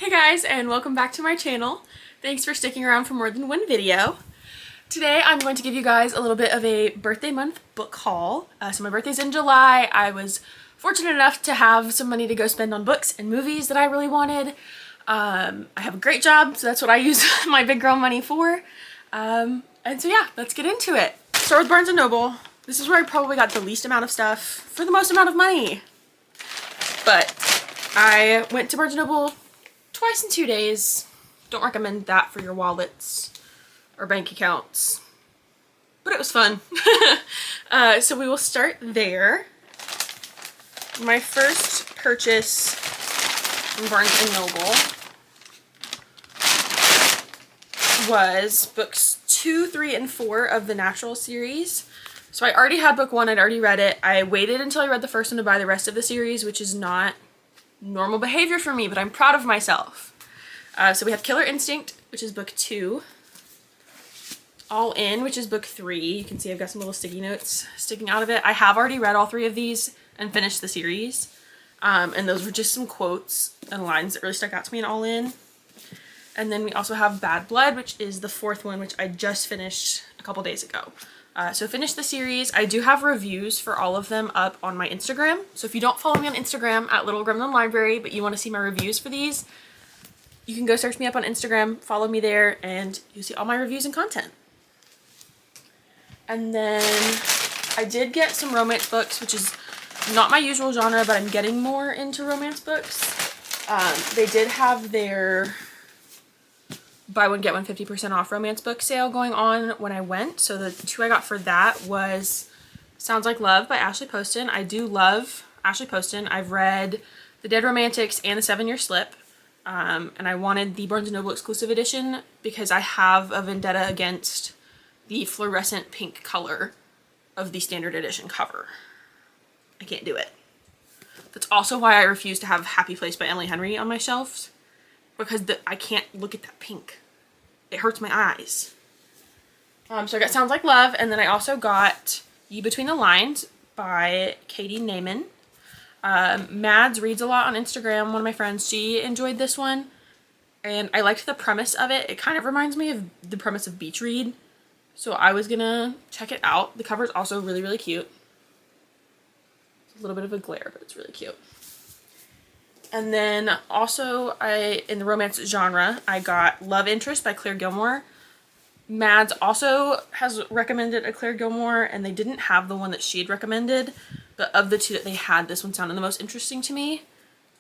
Hey guys, and welcome back to my channel. Thanks for sticking around for more than one video. Today I'm going to give you guys a little bit of a birthday month book haul. So my birthday's in July. I was fortunate enough to have some money to go spend on books and movies that I really wanted. I have a great job, so that's what I use my big girl money for. And so yeah, let's get into it. Start with Barnes & Noble. This is where I probably got the least amount of stuff for the most amount of money. But I went to Barnes & Noble twice in 2 days. Don't recommend that for your wallets or bank accounts, but it was fun. So we will start there. My first purchase from Barnes & Noble was books 2, 3, and 4 of the Natural series. So I already had book 1, I'd already read it. I waited until I read the first one to buy the rest of the series, which is not normal behavior for me, but I'm proud of myself. So we have Killer Instinct, which is book 2. All In, which is book 3. You can see I've got some little sticky notes sticking out of it. I have already read all 3 of these and finished the series. And those were just some quotes and lines that really stuck out to me in All In. And then we also have Bad Blood, which is the 4th one, which I just finished a couple days ago. So finished the series. I do have reviews for all of them up on my Instagram. So if you don't follow me on Instagram at Little Gremlin Library, but you want to see my reviews for these, you can go search me up on Instagram, follow me there, and you'll see all my reviews and content. And then I did get some romance books, which is not my usual genre, but I'm getting more into romance books. They did have their buy one get one 50% off romance book sale going on when I went. So the 2 I got for that was Sounds Like Love by Ashley Poston. I do love Ashley Poston. I've read The Dead Romantics and The 7-Year Slip. And I wanted the Barnes & Noble exclusive edition because I have a vendetta against the fluorescent pink color of the standard edition cover. I can't do it. That's also why I refuse to have Happy Place by Emily Henry on my shelves, because I can't look at that pink. It hurts my eyes. So I got Sounds Like Love, and then I also got Ye Between the Lines by Katie Naiman. Mads reads a lot on Instagram, one of my friends. She enjoyed this one, and I liked the premise of it. It kind of reminds me of the premise of Beach Read, so I was gonna check it out. The cover is also really, really cute. It's a little bit of a glare, but it's really cute. And then also, in the romance genre, I got Love Interest by Claire Gilmore. Mads also has recommended a Claire Gilmore, and they didn't have the one that she had recommended, but of the 2 that they had, this one sounded the most interesting to me.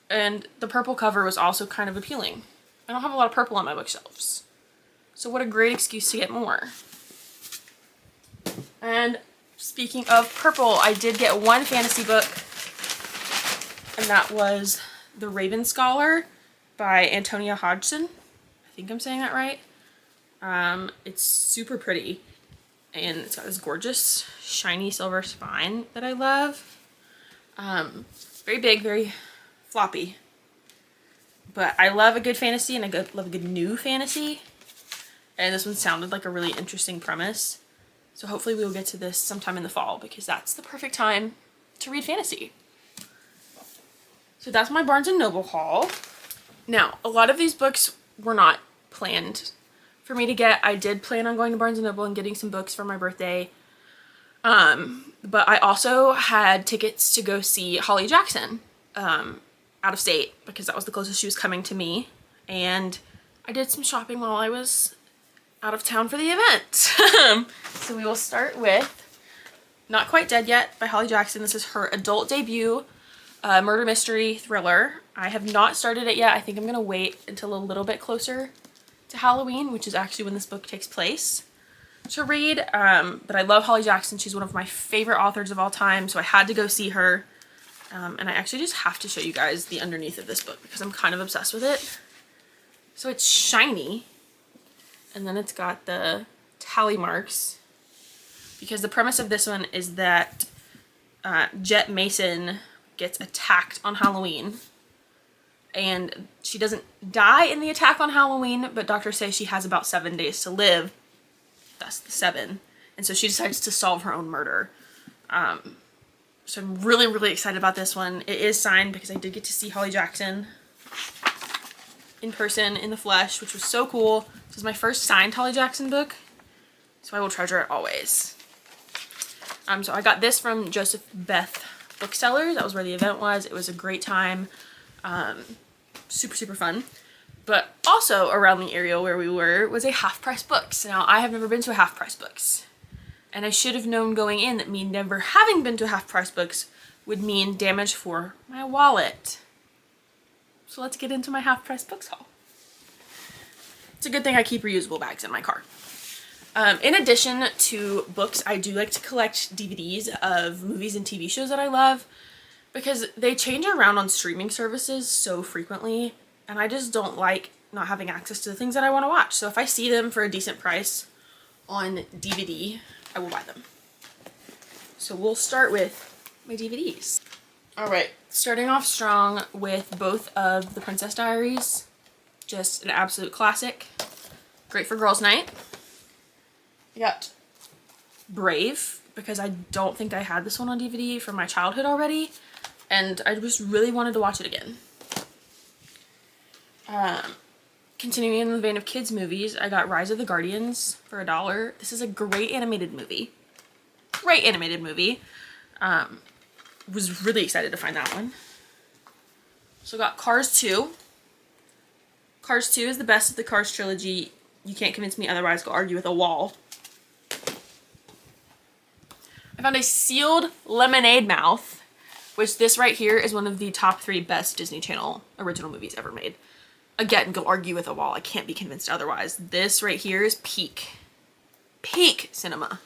And the purple cover was also kind of appealing. I don't have a lot of purple on my bookshelves, so what a great excuse to get more. And speaking of purple, I did get one fantasy book, and that was The Raven Scholar by Antonia Hodgson. I think I'm saying that right. It's super pretty, and it's got this gorgeous shiny silver spine that I love. Very big, very floppy, but I love a good fantasy, and I love a good new fantasy, and this one sounded like a really interesting premise. So hopefully we will get to this sometime in the fall, because that's the perfect time to read fantasy. So that's my Barnes & Noble haul. Now, a lot of these books were not planned for me to get. I did plan on going to Barnes & Noble and getting some books for my birthday. But I also had tickets to go see Holly Jackson out of state, because that was the closest she was coming to me. And I did some shopping while I was out of town for the event. So we will start with Not Quite Dead Yet by Holly Jackson. This is her adult debut murder mystery thriller. I have not started it yet. I think I'm gonna wait until a little bit closer to Halloween, which is actually when this book takes place, to read. But I love Holly Jackson. She's one of my favorite authors of all time, so I had to go see her. And I actually just have to show you guys the underneath of this book, because I'm kind of obsessed with it. So it's shiny, and then it's got the tally marks, because the premise of this one is that Jet Mason gets attacked on Halloween, and she doesn't die in the attack on Halloween, but doctors say she has about 7 days to live. That's the 7. And so she decides to solve her own murder. So I'm really, really excited about this one. It is signed because I did get to see Holly Jackson in person, in the flesh, which was so cool. This is my first signed Holly Jackson book, so I will treasure it always. So I got this from Joseph Beth Booksellers. That was where the event was. It was a great time. Super, super fun. But also around the area where we were was a Half Price Books. Now, I have never been to a Half Price Books. And I should have known going in that me never having been to a Half Price Books would mean damage for my wallet. So let's get into my Half Price Books haul. It's a good thing I keep reusable bags in my car. In addition to books, I do like to collect DVDs of movies and TV shows that I love because they change around on streaming services so frequently, and I just don't like not having access to the things that I want to watch. So if I see them for a decent price on DVD, I will buy them. So we'll start with my DVDs. All right, starting off strong with both of The Princess Diaries. Just an absolute classic. Great for girls' night. I got Brave, because I don't think I had this one on DVD from my childhood already, and I just really wanted to watch it again. Continuing in the vein of kids movies, I got Rise of the Guardians for $1. This is a great animated movie. Great animated movie. Was really excited to find that one. So got Cars 2. Cars 2 is the best of the Cars trilogy. You can't convince me otherwise. Go argue with a wall. I found a sealed Lemonade Mouth, which this right here is one of the top 3 best Disney Channel original movies ever made. Again, go argue with a wall. I can't be convinced otherwise. This right here is peak cinema.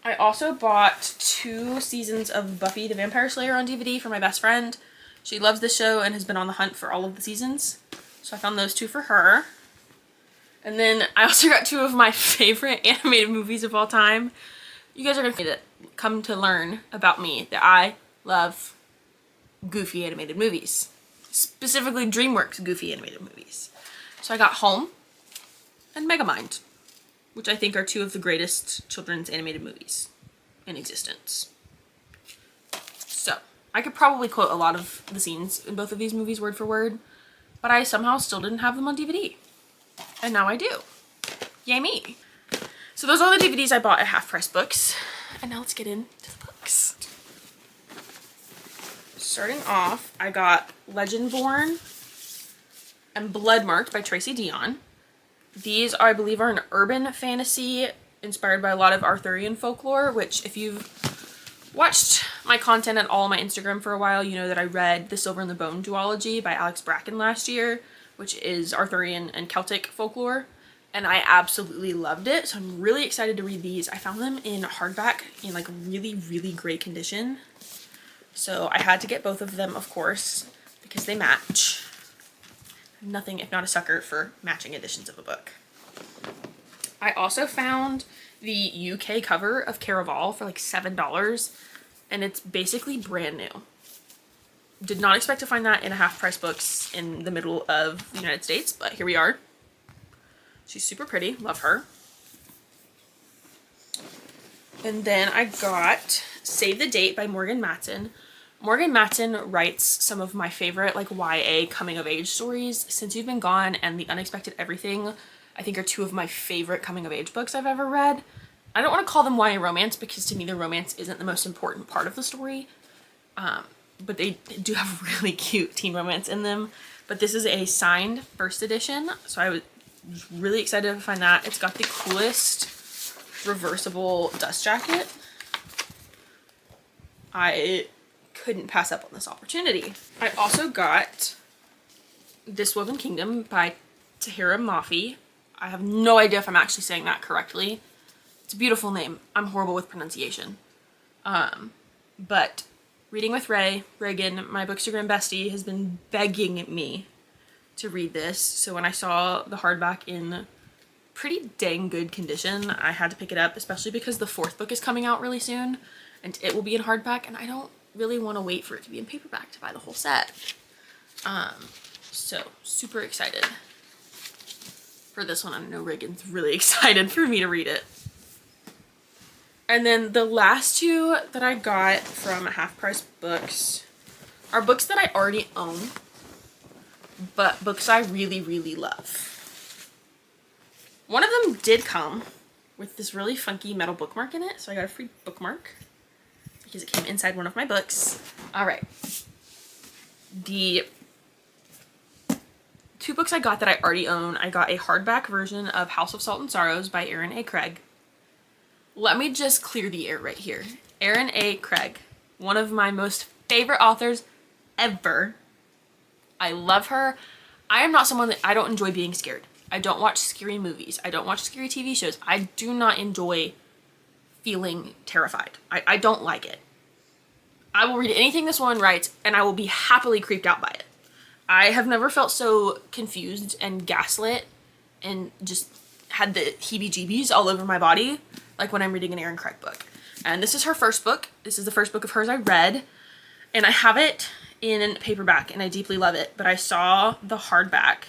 I also bought 2 seasons of Buffy the Vampire Slayer on DVD for my best friend. She loves this show and has been on the hunt for all of the seasons. So I found those 2 for her. And then I also got 2 of my favorite animated movies of all time. You guys are going to come to learn about me that I love goofy animated movies. Specifically DreamWorks goofy animated movies. So I got Home and Megamind, which I think are 2 of the greatest children's animated movies in existence. So, I could probably quote a lot of the scenes in both of these movies word for word, but I somehow still didn't have them on DVD. And now I do. Yay me. So those are all the DVDs I bought at Half Price Books. And now let's get into the books. Starting off, I got Legendborn and Bloodmarked by Tracy Deonn. These, I believe, are an urban fantasy inspired by a lot of Arthurian folklore, which if you've watched my content and all on my Instagram for a while, you know that I read The Silver and the Bone duology by Alex Bracken last year, which is Arthurian and Celtic folklore, and I absolutely loved it, so I'm really excited to read these. I found them in hardback in like really, really great condition, so I had to get both of them, of course, because they match. Nothing if not a sucker for matching editions of a book. I also found the UK cover of Caraval for like $7, and it's basically brand new. Did not expect to find that in a Half Price Books in the middle of the United States, but here we are. She's super pretty. Love her. And then I got Save the Date by Morgan Matson. Morgan Matson writes some of my favorite like YA coming of age stories. Since You've Been Gone and The Unexpected Everything, I think are 2 of my favorite coming of age books I've ever read. I don't want to call them YA romance because to me the romance isn't the most important part of the story. But they do have really cute teen romance in them. But this is a signed first edition, so I was really excited to find that. It's got the coolest reversible dust jacket. I couldn't pass up on this opportunity. I also got This Woven Kingdom by Tahira Mafi. I have no idea if I'm actually saying that correctly. It's a beautiful name. I'm horrible with pronunciation. But Reading with Reagan, my Bookstagram bestie, has been begging me to read this. So when I saw the hardback in pretty dang good condition, I had to pick it up, especially because the 4th book is coming out really soon and it will be in hardback, and I don't really want to wait for it to be in paperback to buy the whole set. So super excited for this one. I know Reagan's really excited for me to read it. And then the last 2 that I got from Half Price Books are books that I already own. but books I really, really love. One of them did come with this really funky metal bookmark in it, so I got a free bookmark because it came inside one of my books. All right. The 2 books I got that I already own, I got a hardback version of House of Salt and Sorrows by Erin A. Craig. Let me just clear the air right here. Erin A. Craig, one of my most favorite authors ever. I love her. I am not someone that, I don't enjoy being scared. I don't watch scary movies. I don't watch scary TV shows. I do not enjoy feeling terrified. I don't like it. I will read anything this woman writes and I will be happily creeped out by it. I have never felt so confused and gaslit and just had the heebie-jeebies all over my body like when I'm reading an Erin Craig book. And this is her first book. This is the first book of hers I read. And I have it in paperback and I deeply love it. But I saw the hardback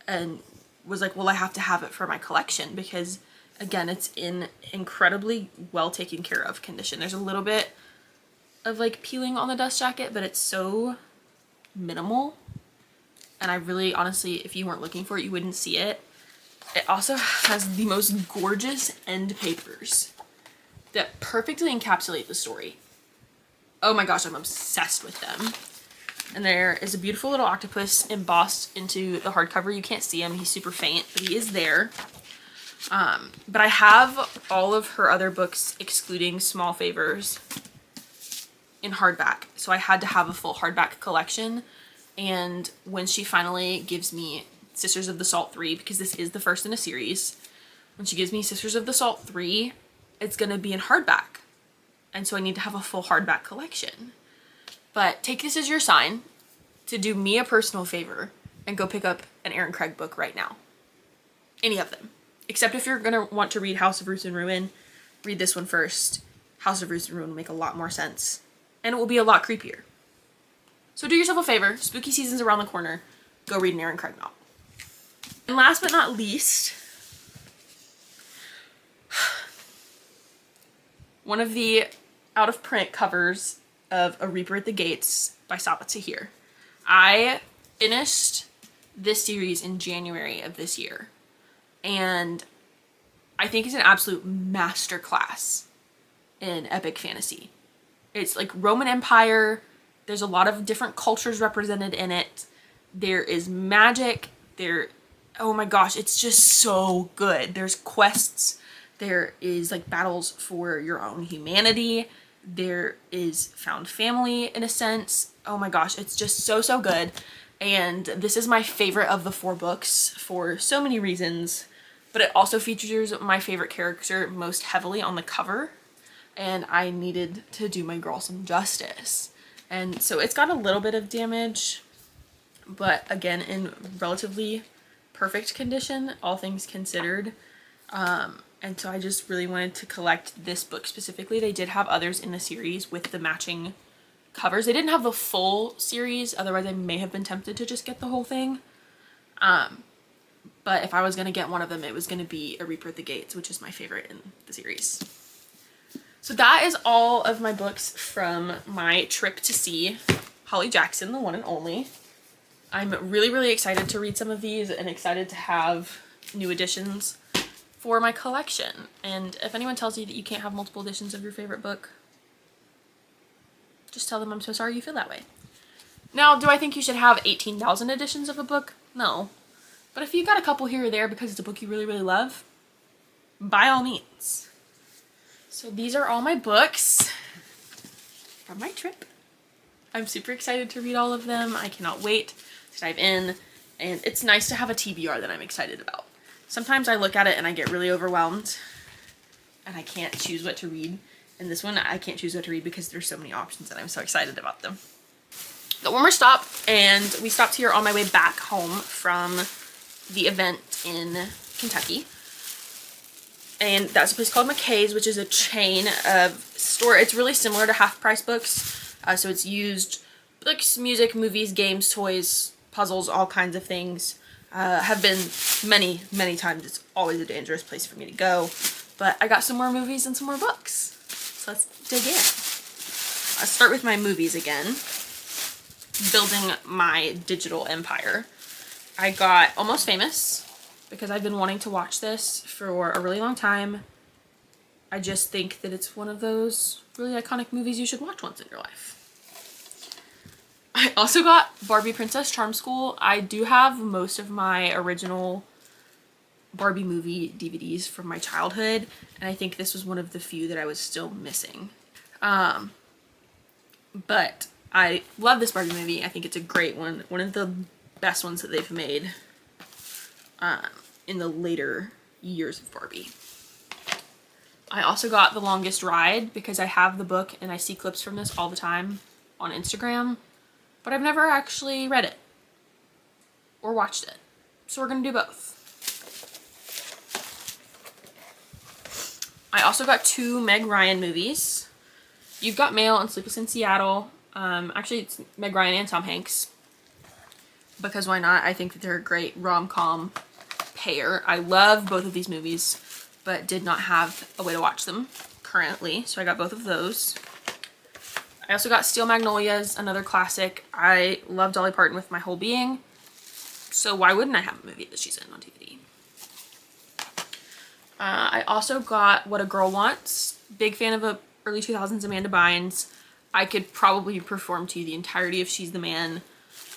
and was like, well, I have to have it for my collection because, again, it's in incredibly well taken care of condition. There's a little bit of like peeling on the dust jacket, but it's so minimal. And I really, honestly, if you weren't looking for it, you wouldn't see it. It also has the most gorgeous end papers that perfectly encapsulate the story. Oh my gosh, I'm obsessed with them. And there is a beautiful little octopus embossed into the hardcover. You can't see him, he's super faint, but he is there. But I have all of her other books, excluding Small Favors, in hardback. So I had to have a full hardback collection. And when she finally gives me Sisters of the Salt 3, because this is the first in a series, when she gives me Sisters of the Salt 3, it's going to be in hardback. And so I need to have a full hardback collection. But take this as your sign to do me a personal favor and go pick up an Erin Craig book right now. Any of them. Except if you're going to want to read House of Ruth and Ruin, read this one first. House of Ruth and Ruin will make a lot more sense. And it will be a lot creepier. So do yourself a favor. Spooky season's around the corner. Go read an Erin Craig novel. And last but not least, one of the out-of-print covers of A Reaper at the Gates by Sabaa Tahir. I finished this series in January of this year, and I think it's an absolute masterclass in epic fantasy. It's like Roman Empire. There's a lot of different cultures represented in it. There is magic. Oh my gosh, it's just so good. There's quests. There is like battles for your own humanity. There is found family in a sense. Oh my gosh, it's just so, so good. And this is my favorite of the 4 books for so many reasons, but it also features my favorite character most heavily on the cover. And I needed to do my girl some justice. And so it's got a little bit of damage, but again, in relatively perfect condition, all things considered. And so I just really wanted to collect this book specifically. They did have others in the series with the matching covers. They didn't have the full series, otherwise I may have been tempted to just get the whole thing. But if I was going to get one of them, it was going to be A Reaper at the Gates, which is my favorite in the series. So that is all of my books from my trip to see Holly Jackson, the one and only. I'm really, really excited to read some of these and excited to have new editions for my collection. And if anyone tells you that you can't have multiple editions of your favorite book, just tell them I'm so sorry you feel that way. Now, do I think you should have 18,000 editions of a book? No. But if you got a couple here or there because it's a book you really, really love, by all means. So these are all my books from my trip. I'm super excited to read all of them. I cannot wait to dive in. And it's nice to have a TBR that I'm excited about. Sometimes I look at it and I get really overwhelmed and I can't choose what to read. And this one, I can't choose what to read because there's so many options and I'm so excited about them. Got one more stop, and we stopped here on my way back home from the event in Kentucky. And that's a place called McKay's, which is a chain of store. It's really similar to Half Price Books. So it's used books, music, movies, games, toys, puzzles, all kinds of things. Have been many, many times. It's always a dangerous place for me to go. But I got some more movies and some more books. So let's dig in. I'll start with my movies again. building my digital empire. I got Almost Famous because I've been wanting to watch this for a really long time. I just think that it's one of those really iconic movies you should watch once in your life. I also got Barbie Princess Charm School. I do have most of my original Barbie movie DVDs from my childhood, and I think this was one of the few that I was still missing. But I love this Barbie movie. I think it's a great one. One of the best ones that they've made in the later years of Barbie. I also got The Longest Ride because I have the book and I see clips from this all the time on Instagram, but I've never actually read it or watched it. So we're gonna do both. I also got 2 Meg Ryan movies. You've Got Mail and Sleepless in Seattle. Actually, it's Meg Ryan and Tom Hanks. Because why not? I think that they're a great rom-com pair. I love both of these movies, but did not have a way to watch them currently, so I got both of those. I also got Steel Magnolias, another classic. I love Dolly Parton with my whole being, so why wouldn't I have a movie that she's in on DVD? I also got What a Girl Wants. Big fan of early 2000s Amanda Bynes. I could probably perform to you the entirety of She's the Man.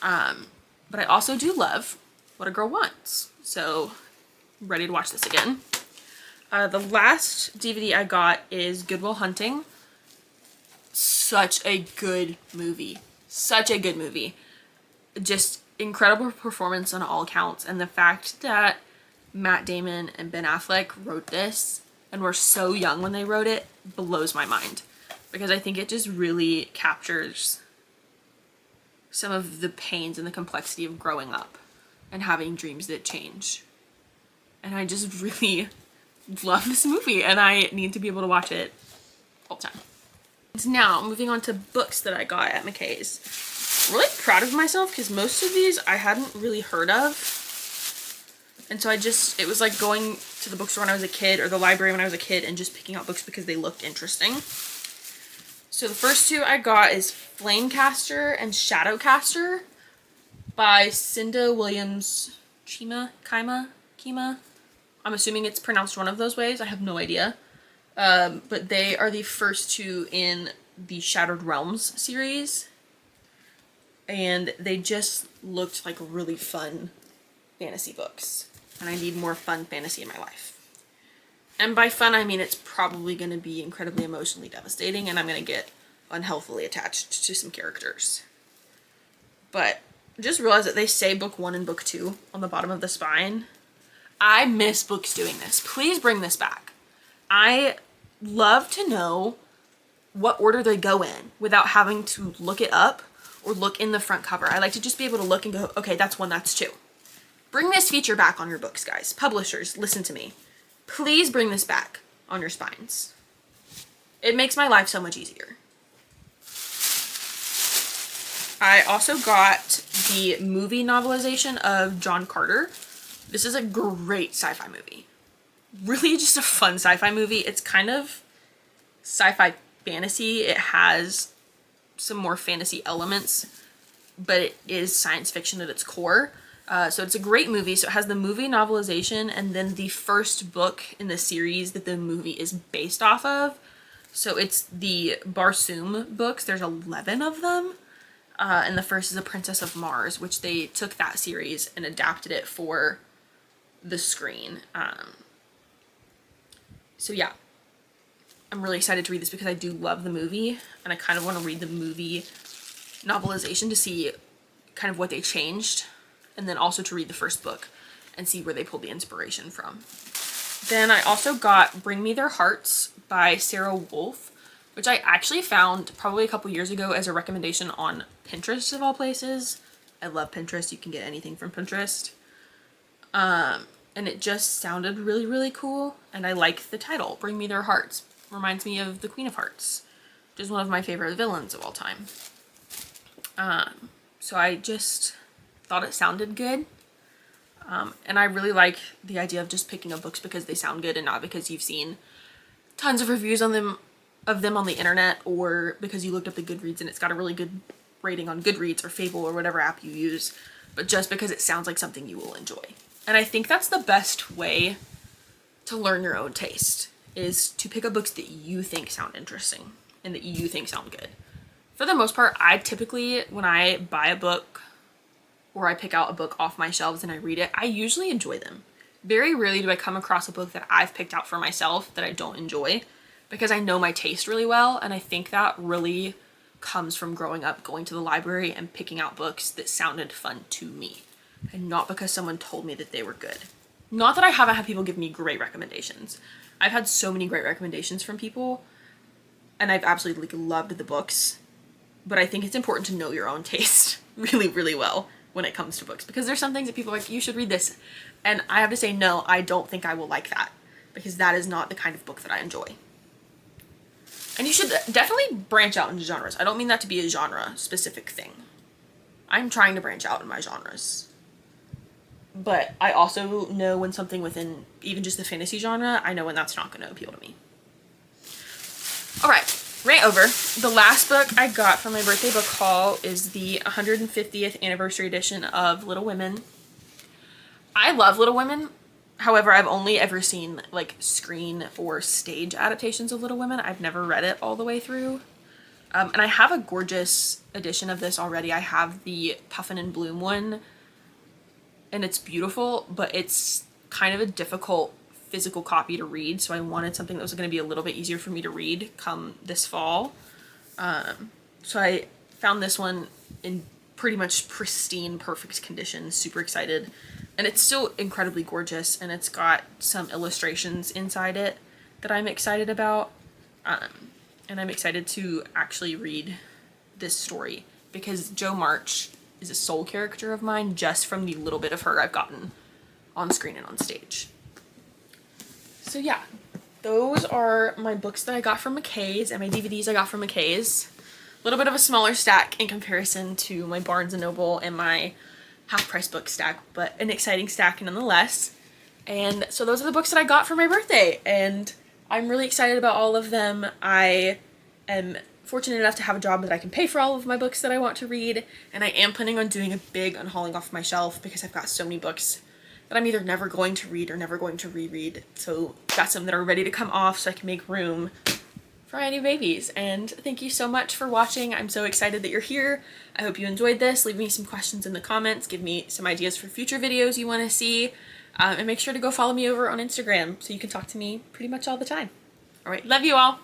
But I also do love What a Girl Wants. So, ready to watch this again. The last DVD I got is Good Will Hunting. Such a good movie. Such a good movie. Just incredible performance on all accounts. And the fact that Matt Damon and Ben Affleck wrote this and were so young when they wrote it blows my mind. Because I think it just really captures some of the pains and the complexity of growing up and having dreams that change. And I just really love this movie and I need to be able to watch it all the time. And now, moving on to books that I got at McKay's. I'm really proud of myself because most of these I hadn't really heard of. And so it was like going to the bookstore when I was a kid or the library when I was a kid and just picking out books because they looked interesting. So the first 2 I got is Flamecaster and Shadowcaster by Cinda Williams Kima. I'm assuming it's pronounced one of those ways. I have no idea. But they are the first 2 in the Shattered Realms series. And they just looked like really fun fantasy books. And I need more fun fantasy in my life. And by fun, I mean it's probably going to be incredibly emotionally devastating and I'm going to get unhealthily attached to some characters. But just realize that they say book 1 and book 2 on the bottom of the spine. I miss books doing this. Please bring this back. I love to know what order they go in without having to look it up or look in the front cover. I like to just be able to look and go, okay, that's 1, that's 2. Bring this feature back on your books, guys. Publishers, listen to me. Please bring this back on your spines. It makes my life so much easier. I also got the movie novelization of John Carter. This is a great sci-fi movie. Really just a fun sci-fi movie. It's kind of sci-fi fantasy. It has some more fantasy elements, but it is science fiction at its core. So it's a great movie. So it has the movie novelization and then the first book in the series that the movie is based off of. So it's the Barsoom books. There's 11 of them. And the first is A Princess of Mars, which they took that series and adapted it for the screen. So yeah, I'm really excited to read this because I do love the movie and I kind of want to read the movie novelization to see kind of what they changed and then also to read the first book and see where they pulled the inspiration from. Then I also got Bring Me Their Hearts by Sarah Wolf, which I actually found probably a couple years ago as a recommendation on Pinterest of all places. I love Pinterest. You can get anything from Pinterest. And it just sounded really, really cool. And I like the title, Bring Me Their Hearts. Reminds me of the Queen of Hearts, which is one of my favorite villains of all time. So I just thought it sounded good. And I really like the idea of just picking up books because they sound good and not because you've seen tons of reviews on them on the internet or because you looked up the Goodreads and it's got a really good rating on Goodreads or Fable or whatever app you use, but just because it sounds like something you will enjoy. And I think that's the best way to learn your own taste, is to pick up books that you think sound interesting and that you think sound good. For the most part, I typically, when I buy a book or I pick out a book off my shelves and I read it, I usually enjoy them. Very rarely do I come across a book that I've picked out for myself that I don't enjoy, because I know my taste really well, and I think that really comes from growing up going to the library and picking out books that sounded fun to me, and not because someone told me that they were good. Not that I haven't had people give me great recommendations. I've had so many great recommendations from people, and I've absolutely loved the books, but I think it's important to know your own taste really, really well when it comes to books, because there's some things that people are like, you should read this, and I have to say, no, I don't think I will like that, because that is not the kind of book that I enjoy. And you should definitely branch out into genres. I don't mean that to be a genre specific thing. I'm trying to branch out in my genres. But I also know when something within even just the fantasy genre, I know when that's not going to appeal to me. Alright, rant over. The last book I got from my birthday book haul is the 150th anniversary edition of Little Women. I love Little Women. However, I've only ever seen like screen or stage adaptations of Little Women. I've never read it all the way through. And I have a gorgeous edition of this already. I have the Puffin and Bloom one, and it's beautiful, but it's kind of a difficult physical copy to read, so I wanted something that was going to be a little bit easier for me to read come this fall. So I found this one in pretty much pristine, perfect condition. Super excited. And it's still incredibly gorgeous, and it's got some illustrations inside it that I'm excited about. And I'm excited to actually read this story, because Jo March is a soul character of mine just from the little bit of her I've gotten on screen and on stage. So yeah, those are my books that I got from McKay's and my DVDs I got from McKay's. A little bit of a smaller stack in comparison to my Barnes & Noble and my half-price book stack, but an exciting stack nonetheless. And so those are the books that I got for my birthday, and I'm really excited about all of them. I am fortunate enough to have a job that I can pay for all of my books that I want to read, and I am planning on doing a big unhauling off my shelf because I've got so many books that I'm either never going to read or never going to reread. So I've got some that are ready to come off so I can make room for my new babies. And thank you so much for watching. I'm so excited that you're here. I hope you enjoyed this. Leave me some questions in the comments. Give me some ideas for future videos you want to see. And make sure to go follow me over on Instagram so you can talk to me pretty much all the time. All right, love you all.